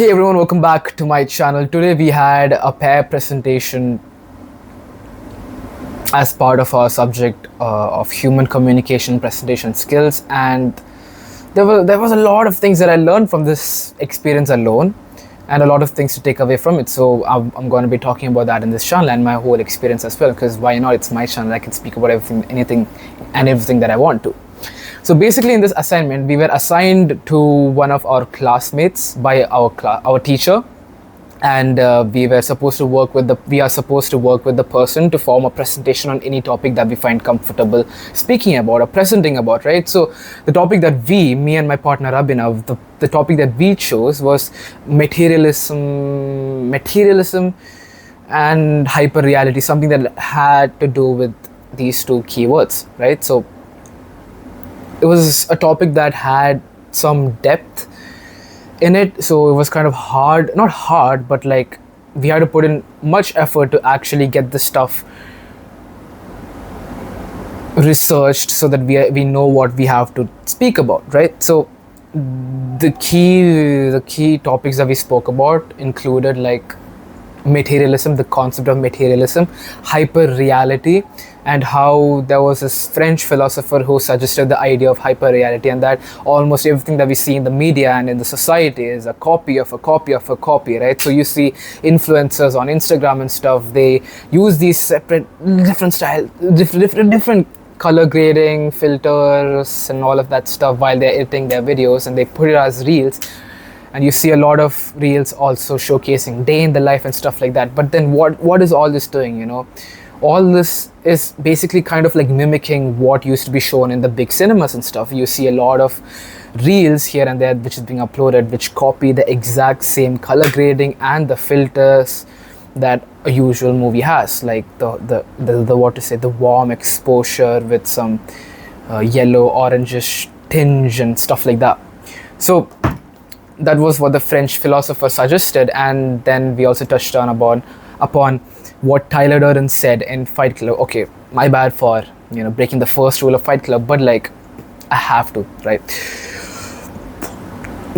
Hey everyone, welcome back to my channel. Today we had a pair presentation as part of our subject of human communication presentation skills, and there was a lot of things that I learned from this experience alone, and a lot of things to take away from it. So I'm going to be talking about that in this channel and my whole experience as well, because why not? It's my channel. I can speak about anything and everything that I want to. So basically, in this assignment, we were assigned to one of our classmates by our teacher, and we are supposed to work with the person to form a presentation on any topic that we find comfortable speaking about or presenting about, right? So the topic that me and my partner Abhinav, the topic that we chose was materialism and hyper reality, something that had to do with these two keywords, right? So it was a topic that had some depth in it, so it was kind of hard, not hard, but like we had to put in much effort to actually get the stuff researched so that we know what we have to speak about, right? So the key topics that we spoke about included like materialism, the concept of materialism, hyper reality, and how there was this French philosopher who suggested the idea of hyper reality, and that almost everything that we see in the media and in the society is a copy of a copy of a copy, right? So you see influencers on Instagram and stuff, they use these different color grading filters and all of that stuff while they're editing their videos, and they put it as reels. And you see a lot of reels also showcasing day in the life and stuff like that. But then what is all this doing? All this is basically kind of like mimicking what used to be shown in the big cinemas and stuff. You see a lot of reels here and there which is being uploaded, which copy the exact same color grading and the filters that a usual movie has, like the warm exposure with some yellow orangish tinge and stuff like that. So that was what the French philosopher suggested, and then we also touched on upon what Tyler Durden said in Fight Club. Okay, my bad for breaking the first rule of Fight Club, but like I have to, right?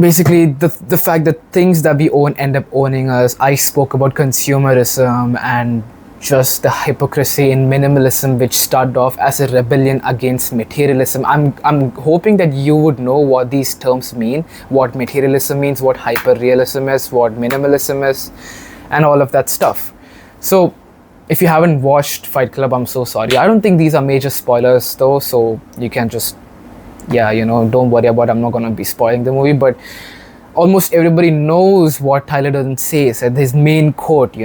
Basically, the fact that things that we own end up owning us. I spoke about consumerism and just the hypocrisy in minimalism, which started off as a rebellion against materialism. I'm hoping that you would know what these terms mean, what materialism means, what hyper-realism is, what minimalism is, and all of that stuff. So if you haven't watched Fight Club, I'm so sorry. I don't think these are major spoilers though, so you can just, don't worry about it. I'm not going to be spoiling the movie, but almost everybody knows what Tyler Durden says at his main quote,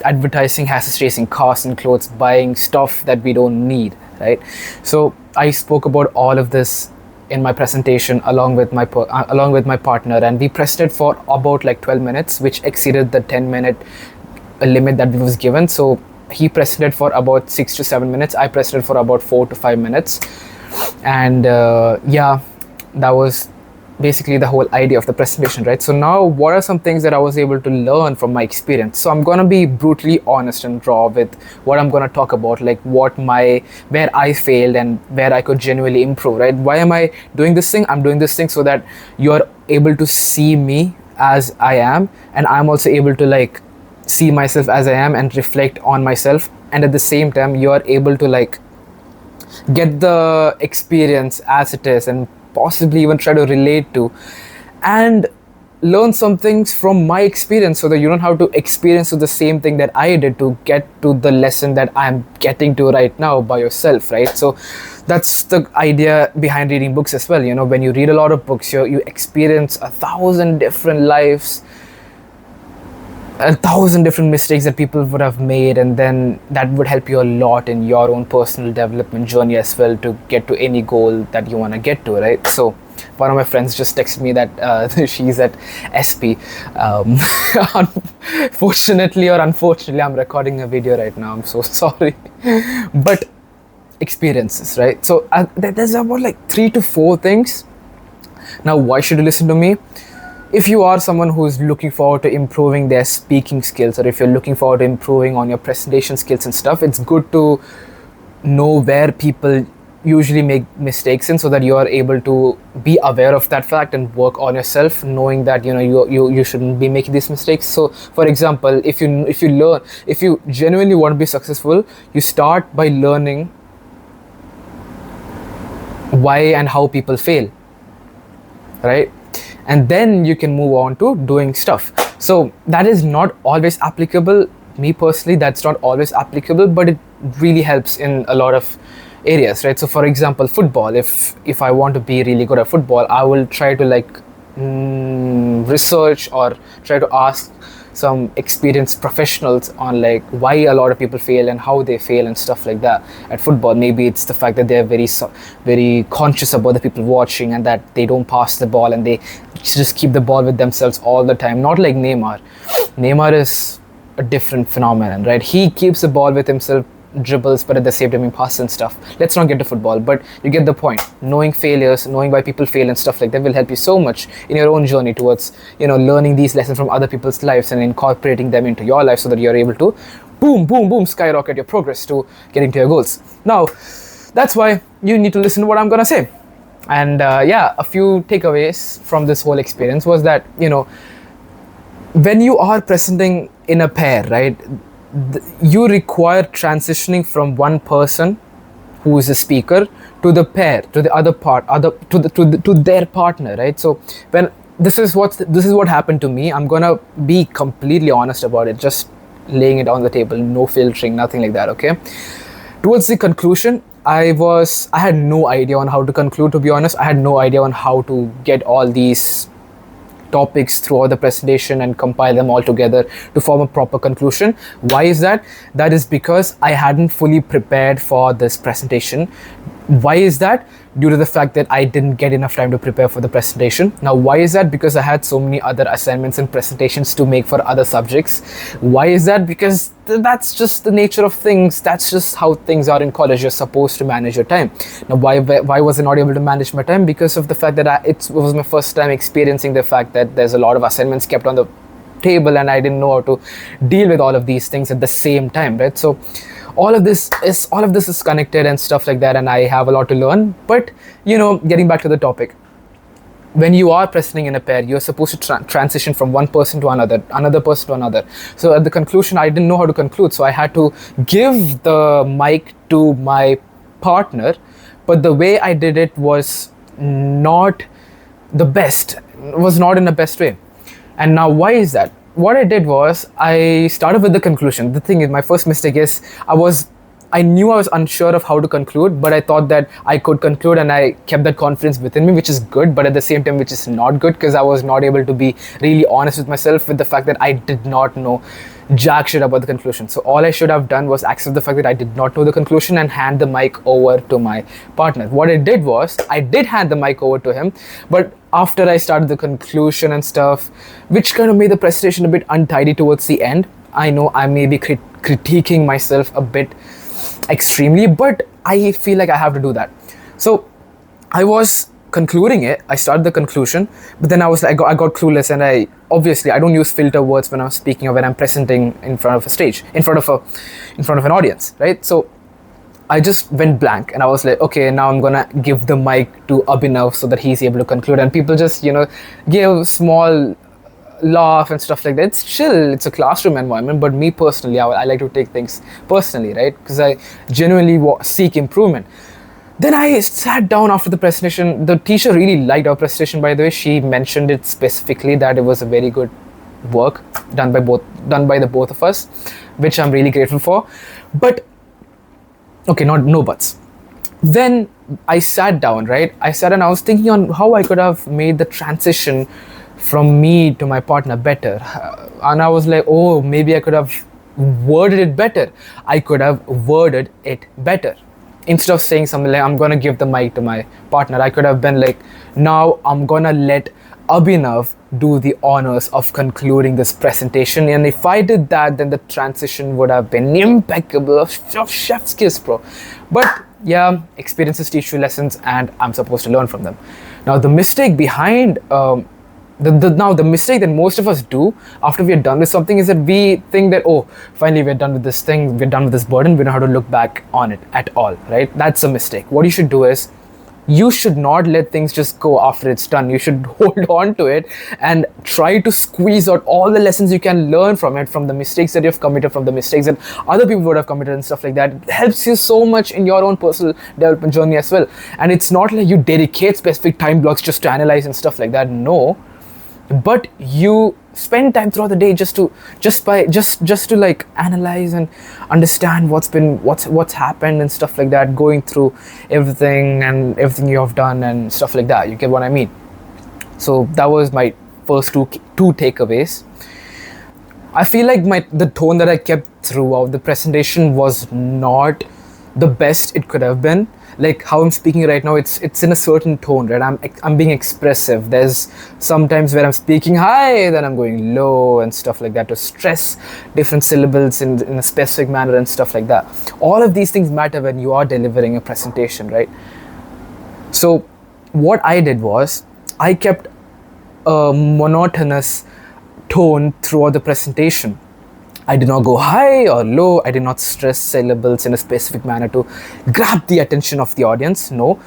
advertising has us chasing cars and clothes, buying stuff that we don't need, right? So I spoke about all of this in my presentation along with my partner, and we presented for about like 12 minutes, which exceeded the 10-minute limit that was given. So he presented for about 6 to 7 minutes, I presented for about 4 to 5 minutes, and that was basically the whole idea of the presentation, right? So now what are some things that I was able to learn from my experience? So I'm going to be brutally honest and raw with what I'm going to talk about, like where I failed and where I could genuinely improve, right? Why am I doing this thing? I'm doing this thing so that you're able to see me as I am, and I'm also able to like see myself as I am and reflect on myself, and at the same time you're able to like get the experience as it is and possibly even try to relate to and learn some things from my experience, so that you don't have to experience the same thing that I did to get to the lesson that I'm getting to right now by yourself, right? So that's the idea behind reading books as well. When you read a lot of books, you experience 1,000 different lives, 1,000 different mistakes that people would have made, and then that would help you a lot in your own personal development journey as well to get to any goal that you want to get to, right? So one of my friends just texted me that she's at SP. Fortunately or unfortunately, I'm recording a video right now, I'm so sorry. But experiences, right? So there's about like 3 to 4 things. Now why should you listen to me? If you are someone who's looking forward to improving their speaking skills, or if you're looking forward to improving on your presentation skills and stuff, it's good to know where people usually make mistakes in, so that you are able to be aware of that fact and work on yourself, knowing that you shouldn't be making these mistakes. So for example, if you genuinely want to be successful, you start by learning why and how people fail, right? And then you can move on to doing stuff. So that is not always applicable. Me personally, that's not always applicable, but it really helps in a lot of areas, right? So for example, football, if I want to be really good at football, I will try to research or try to ask some experienced professionals on like why a lot of people fail and how they fail and stuff like that at football. Maybe it's the fact that they're very conscious about the people watching, and that they don't pass the ball and they just keep the ball with themselves all the time. Not like Neymar is a different phenomenon, right? He keeps the ball with himself, dribbles, but at the same time he passes and stuff. Let's not get to football, but you get the point. Knowing failures, knowing why people fail and stuff like that will help you so much in your own journey towards learning these lessons from other people's lives and incorporating them into your life, so that you're able to boom skyrocket your progress to getting to your goals. Now that's why you need to listen to what I'm gonna say. And a few takeaways from this whole experience was that when you are presenting in a pair, right, you require transitioning from one person who is a speaker to the pair, to the other part, to their partner, right? So when this is what happened to me. I'm gonna be completely honest about it, just laying it on the table, no filtering, nothing like that. Okay. Towards the conclusion, I had no idea on how to conclude. To be honest, I had no idea on how to get all these topics throughout the presentation and compile them all together to form a proper conclusion. Why is that? That is because I hadn't fully prepared for this presentation. Why is that? Due to the fact that I didn't get enough time to prepare for the presentation. Now, why is that? Because I had so many other assignments and presentations to make for other subjects. Why is that? Because that's just the nature of things. That's just how things are in college. You're supposed to manage your time. Now, why was I not able to manage my time? Because of the fact that it was my first time experiencing the fact that there's a lot of assignments kept on the table, and I didn't know how to deal with all of these things at the same time, right? So all of this is connected and stuff like that, and I have a lot to learn. But getting back to the topic, when you are presenting in a pair, you're supposed to transition from one person to another person to another. So at the conclusion, I didn't know how to conclude, so I had to give the mic to my partner, but the way I did it was not the best, was not in the best way. And now why is that? What I did was I started with the conclusion. The thing is, my first mistake is I knew I was unsure of how to conclude, but I thought that I could conclude, and I kept that confidence within me, which is good, but at the same time, which is not good, because I was not able to be really honest with myself with the fact that I did not know jack shit about the conclusion. So all I should have done was accept the fact that I did not know the conclusion and hand the mic over to my partner. What I did was I did hand the mic over to him, but after I started the conclusion and stuff, which kind of made the presentation a bit untidy towards the end. I know I may be critiquing myself a bit extremely, but I feel like I have to do that. So I was concluding it. I started the conclusion, but then I got clueless, and I don't use filter words when I'm speaking or when I'm presenting in front of a stage, in front of an audience, right? So I just went blank, and I was like, okay, now I'm gonna give the mic to Abhinav so that he's able to conclude, and people just give small laugh and stuff like that. It's chill, it's a classroom environment, but me personally, I like to take things personally, right? Because I genuinely seek improvement. Then I sat down after the presentation. The teacher really liked our presentation, by the way. She mentioned it specifically that it was a very good work done by the both of us, which I'm really grateful for. But okay, no buts. Then I sat down, right? I sat and I was thinking on how I could have made the transition from me to my partner better. And I was like, oh, maybe I could have worded it better. I could have worded it better. Instead of saying something like, I'm going to give the mic to my partner, I could have been like, now I'm going to let Abhinav do the honors of concluding this presentation. And if I did that, then the transition would have been impeccable, of chef's kiss, bro. But yeah, experiences teach you lessons, and I'm supposed to learn from them. Now, the mistake behind Now the mistake that most of us do after we are done with something is that we think that, oh, finally we're done with this thing, we're done with this burden, we don't have to look back on it at all, right? That's a mistake. What you should do is, you should not let things just go after it's done. You should hold on to it and try to squeeze out all the lessons you can learn from it, from the mistakes that you've committed, from the mistakes that other people would have committed and stuff like that. It helps you so much in your own personal development journey as well. And it's not like you dedicate specific time blocks just to analyze and stuff like that. No, but you spend time throughout the day just to like analyze and understand what's happened and stuff like that, going through everything you have done and stuff like that. You get what I mean? So that was my first two takeaways. I feel like the tone that I kept throughout the presentation was not the best it could have been. Like how I'm speaking right now, it's in a certain tone, right? I'm being expressive. There's sometimes where I'm speaking high, then I'm going low and stuff like that, to stress different syllables in a specific manner and stuff like that. All of these things matter when you are delivering a presentation, right? So what I did was, I kept a monotonous tone throughout the presentation. I did not go high or low. I did not stress syllables in a specific manner to grab the attention of the audience. No,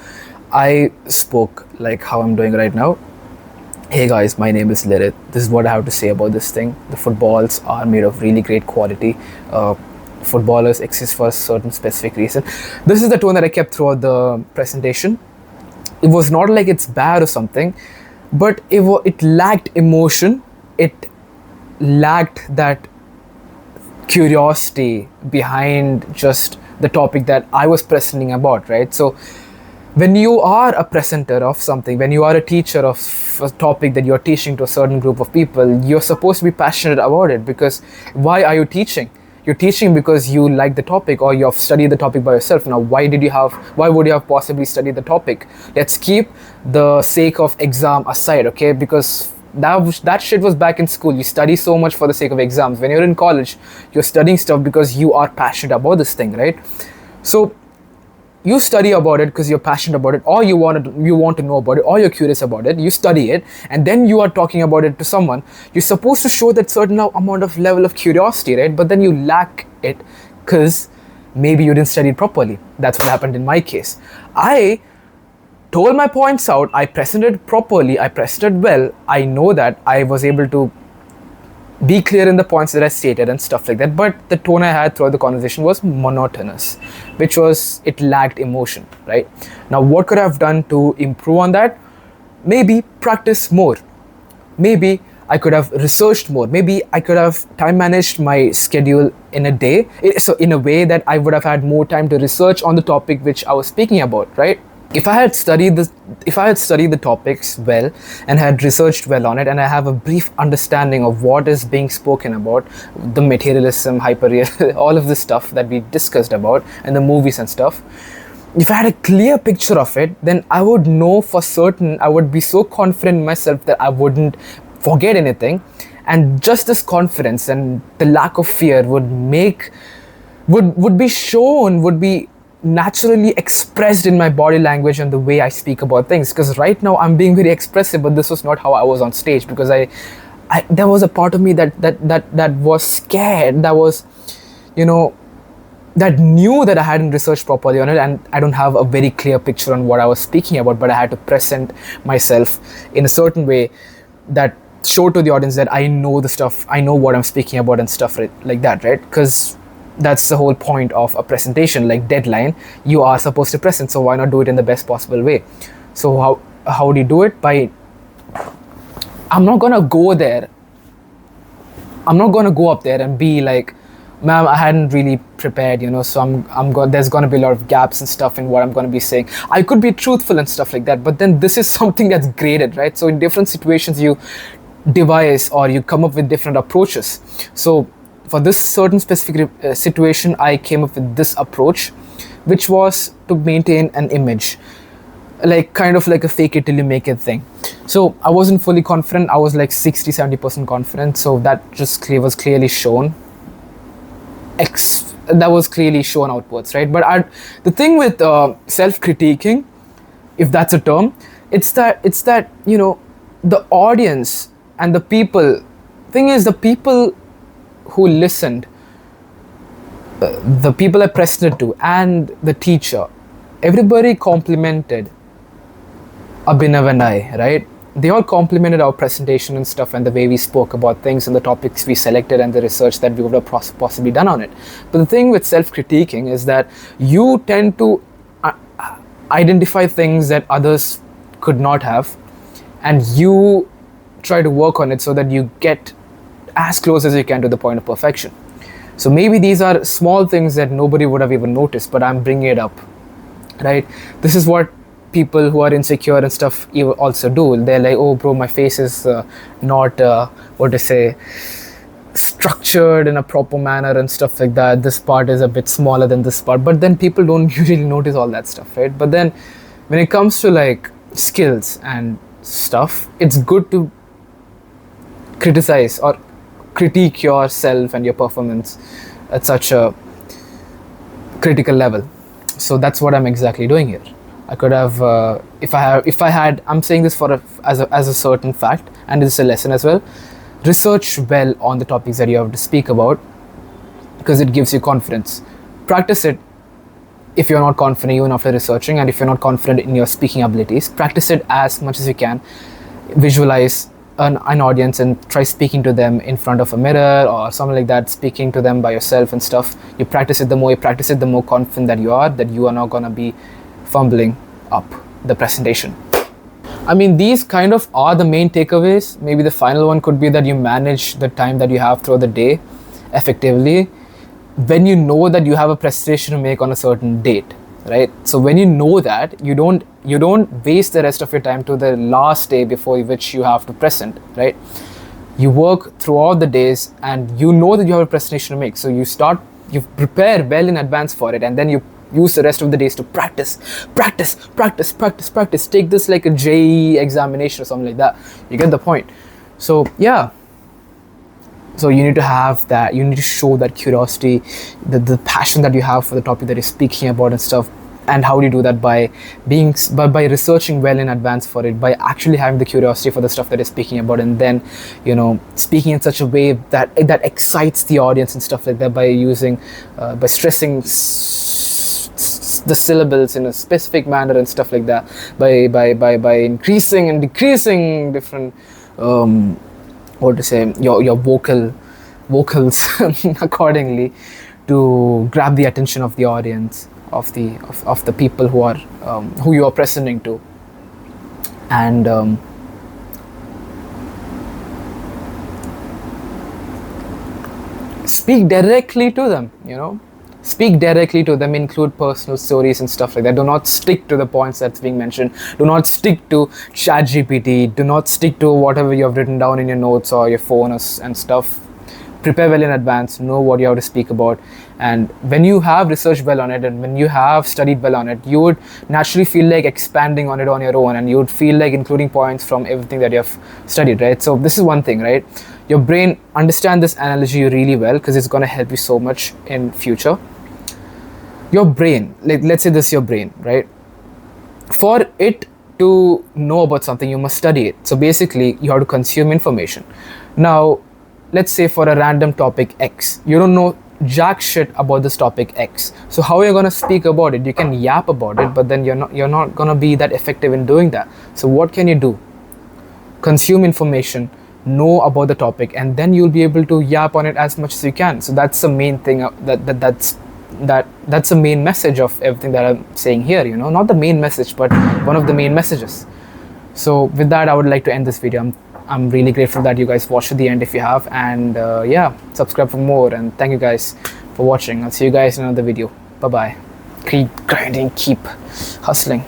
I spoke like how I'm doing right now. Hey guys, my name is Lirit. This is what I have to say about this thing. The footballs are made of really great quality. Footballers exist for a certain specific reason. This is the tone that I kept throughout the presentation. It was not like it's bad or something, but it lacked emotion. It lacked that curiosity behind just the topic that I was presenting about, right? So when you are a presenter of something, when you are a teacher of a topic that you're teaching to a certain group of people, you're supposed to be passionate about it. Because why are you teaching? You're teaching because you like the topic, or you have studied the topic by yourself. Now, why would you have possibly studied the topic? Let's keep the sake of exam aside, okay? Because that shit was back in school. You study so much for the sake of exams. When you're in college, you're studying stuff because you are passionate about this thing, right? So you study about it because you're passionate about it, or you want to know about it, or you're curious about it. You study it, and then you are talking about it to someone. You're supposed to show that certain amount of level of curiosity, right? But then you lack it because maybe you didn't study it properly. That's what happened in my case. I told my points out, I presented properly, I presented well. I know that I was able to be clear in the points that I stated and stuff like that, but the tone I had throughout the conversation was monotonous, which was, it lacked emotion, right? Now, what could I have done to improve on that? Maybe practice more. Maybe I could have researched more. Maybe I could have time managed my schedule in a day, so in a way that I would have had more time to research on the topic which I was speaking about, right? If I had studied the topics well and had researched well on it, and I have a brief understanding of what is being spoken about, the materialism, hyperreal, all of this stuff that we discussed about, and the movies and stuff, if I had a clear picture of it, then I would know for certain, I would be so confident in myself that I wouldn't forget anything. And just this confidence and the lack of fear would be naturally expressed in my body language and the way I speak about things. Because right now I'm being very expressive, but this was not how I was on stage, because I there was a part of me that was scared, that was, that knew that I hadn't researched properly on it, and I don't have a very clear picture on what I was speaking about, but I had to present myself in a certain way that showed to the audience that I know the stuff, I know what I'm speaking about and stuff like that, right? Because that's the whole point of a presentation. Like deadline, you are supposed to present, so why not do it in the best possible way? So how do you do it? I'm not gonna go up there and be like, ma'am, I hadn't really prepared, so there's gonna be a lot of gaps and stuff in what I'm gonna be saying. I could be truthful and stuff like that, but then this is something that's graded, right? So in different situations you devise or you come up with different approaches. So for this certain specific situation, I came up with this approach, which was to maintain an image, like kind of like a fake it till you make it thing. So I wasn't fully confident. I was like 60-70% confident. So that just was clearly shown. That was clearly shown outwards, right? But the thing with self-critiquing, if that's a term, it's that the audience and the people, thing is, the people who listened, the people I presented to, and the teacher, everybody complimented Abhinav and I, right? They all complimented our presentation and stuff, and the way we spoke about things and the topics we selected and the research that we would have possibly done on it. But the thing with self-critiquing is that you tend to identify things that others could not have, and you try to work on it so that you get as close as you can to the point of perfection. So maybe these are small things that nobody would have even noticed, but I'm bringing it up, right? This is what people who are insecure and stuff also do. They're like, oh bro, my face is not structured in a proper manner and stuff like that. This part is a bit smaller than this part. But then people don't usually notice all that stuff, right? But then when it comes to like skills and stuff, it's good to criticize or critique yourself and your performance at such a critical level. So that's what I'm exactly doing here. I could have, if I had, I'm saying this as a certain fact, and this is a lesson as well. Research well on the topics that you have to speak about, because it gives you confidence. Practice it if you're not confident even after researching, and if you're not confident in your speaking abilities, practice it as much as you can. Visualize an audience and try speaking to them in front of a mirror or something like that, speaking to them by yourself and stuff. You practice it, the more you practice it, the more confident that you are not going to be fumbling up the presentation. I mean, these kind of are the main takeaways. Maybe the final one could be that you manage the time that you have throughout the day effectively when you know that you have a presentation to make on a certain date, right? So when you know that, you don't waste the rest of your time to the last day before which you have to present, right? You work throughout the days and you know that you have a presentation to make. So you prepare well in advance for it, and then you use the rest of the days to practice. Take this like a JEE examination or something like that. You get the point. So yeah. So you need to have that. You need to show that curiosity, the passion that you have for the topic that you're speaking about and stuff. And how do you do that? By researching well in advance for it, by actually having the curiosity for the stuff that you're speaking about, and then, speaking in such a way that excites the audience and stuff like that, by stressing the syllables in a specific manner and stuff like that, by increasing and decreasing different your vocals accordingly to grab the attention of the audience, of the people who you are presenting to. And speak directly to them, Speak directly to them, include personal stories and stuff like that. Do not stick to the points that's being mentioned. Do not stick to ChatGPT. Do not stick to whatever you have written down in your notes or your phone and stuff. Prepare well in advance, know what you have to speak about. And when you have researched well on it and when you have studied well on it, you would naturally feel like expanding on it on your own, and you would feel like including points from everything that you have studied, right? So this is one thing, right? Your brain, understand this analogy really well, because it's going to help you so much in future. Your brain, let's say this is your brain, right? For it to know about something, you must study it. So basically, you have to consume information. Now, let's say for a random topic X, you don't know jack shit about this topic X. So how are you going to speak about it? You can yap about it, but then you're not going to be that effective in doing that. So what can you do? Consume information, know about the topic, and then you'll be able to yap on it as much as you can. So that's the main thing, that's the main message of everything that I'm saying here, not the main message, but one of the main messages. So with that, I would like to end this video. I'm really grateful that you guys watched to the end if you have, and subscribe for more, and thank you guys for watching. I'll see you guys in another video. Bye bye. Keep grinding, keep hustling.